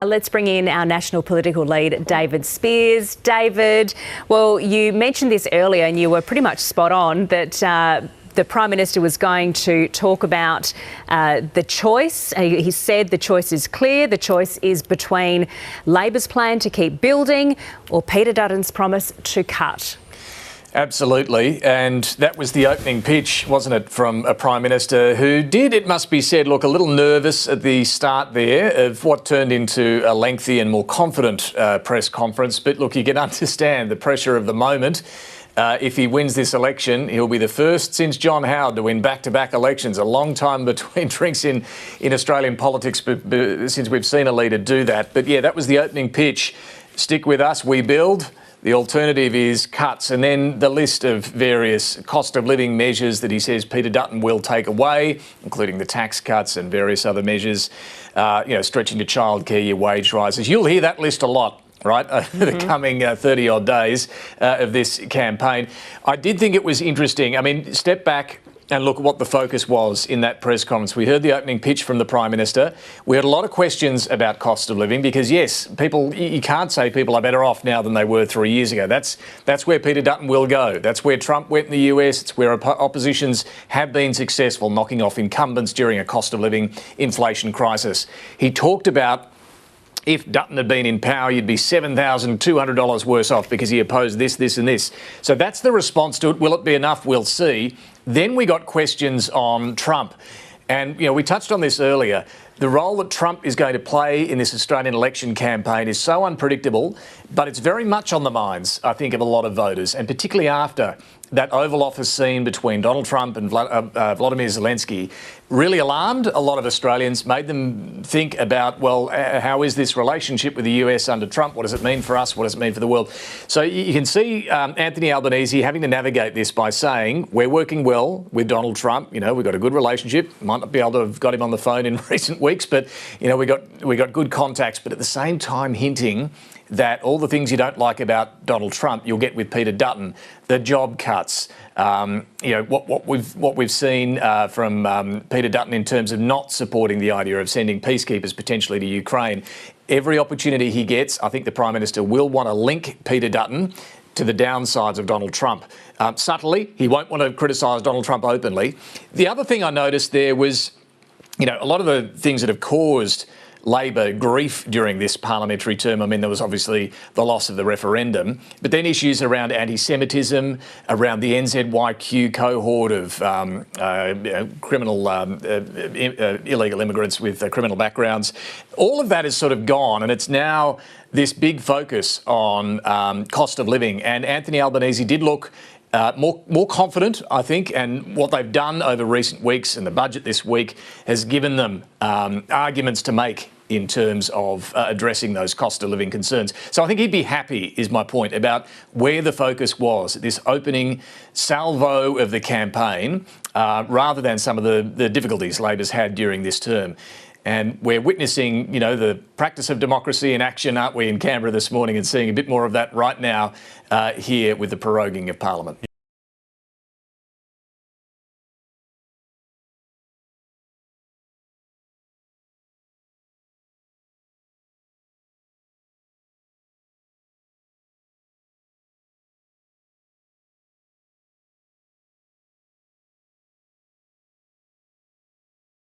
Let's bring in our national political lead, David Speers. David, well, you mentioned this earlier and you were pretty much spot on that the Prime Minister was going to talk about the choice. He said the choice is clear. The choice is between Labor's plan to keep building or Peter Dutton's promise to cut. Absolutely, and that was the opening pitch, wasn't it, from a Prime Minister who did, it must be said, look a little nervous at the start there of what turned into a lengthy and more confident press conference. But look, you can understand the pressure of the moment. If he wins this election, he'll be the first since John Howard to win back-to-back elections. A long time between drinks in Australian politics since we've seen a leader do that. But yeah, that was the opening pitch. Stick with us, we build. The alternative is cuts, and then the list of various cost of living measures that he says Peter Dutton will take away, including the tax cuts and various other measures, stretching to childcare, your wage rises. You'll hear that list a lot, right, over the coming 30-odd days of this campaign. I did think it was interesting. I mean, step back and look at what the focus was in that press conference. We heard the opening pitch from the Prime Minister. We had a lot of questions about cost of living because, yes, you can't say people are better off now than they were 3 years ago. That's where Peter Dutton will go. That's where Trump went in the US. It's where oppositions have been successful, knocking off incumbents during a cost of living inflation crisis. He talked about if Dutton had been in power, you'd be $7,200 worse off because he opposed this, this and this. So that's the response to it. Will it be enough? We'll see. Then we got questions on Trump. And, we touched on this earlier. The role that Trump is going to play in this Australian election campaign is so unpredictable, but it's very much on the minds, I think, of a lot of voters, and particularly after that Oval Office scene between Donald Trump and Vladimir Zelensky really alarmed a lot of Australians, made them think about, well, how is this relationship with the US under Trump? What does it mean for us? What does it mean for the world? So you can see Anthony Albanese having to navigate this by saying, we're working well with Donald Trump. We've got a good relationship. Might not be able to have got him on the phone in recent weeks, but, we got good contacts. But at the same time hinting that all the things you don't like about Donald Trump, you'll get with Peter Dutton, the job cuts, what we've seen from Peter Dutton in terms of not supporting the idea of sending peacekeepers potentially to Ukraine. Every opportunity he gets, I think the Prime Minister will want to link Peter Dutton to the downsides of Donald Trump. Subtly, he won't want to criticise Donald Trump openly. The other thing I noticed there was, a lot of the things that have caused Labor grief during this parliamentary term. I mean, there was obviously the loss of the referendum, but then issues around anti-Semitism, around the NZYQ cohort of illegal immigrants with criminal backgrounds. All of that is sort of gone, and it's now this big focus on cost of living. And Anthony Albanese did look more confident, I think, and what they've done over recent weeks and the budget this week has given them arguments to make in terms of addressing those cost of living concerns. So I think he'd be happy, is my point, about where the focus was, this opening salvo of the campaign, rather than some of the difficulties Labor's had during this term. And we're witnessing, the practice of democracy in action, aren't we, in Canberra this morning, and seeing a bit more of that right now here with the proroguing of Parliament.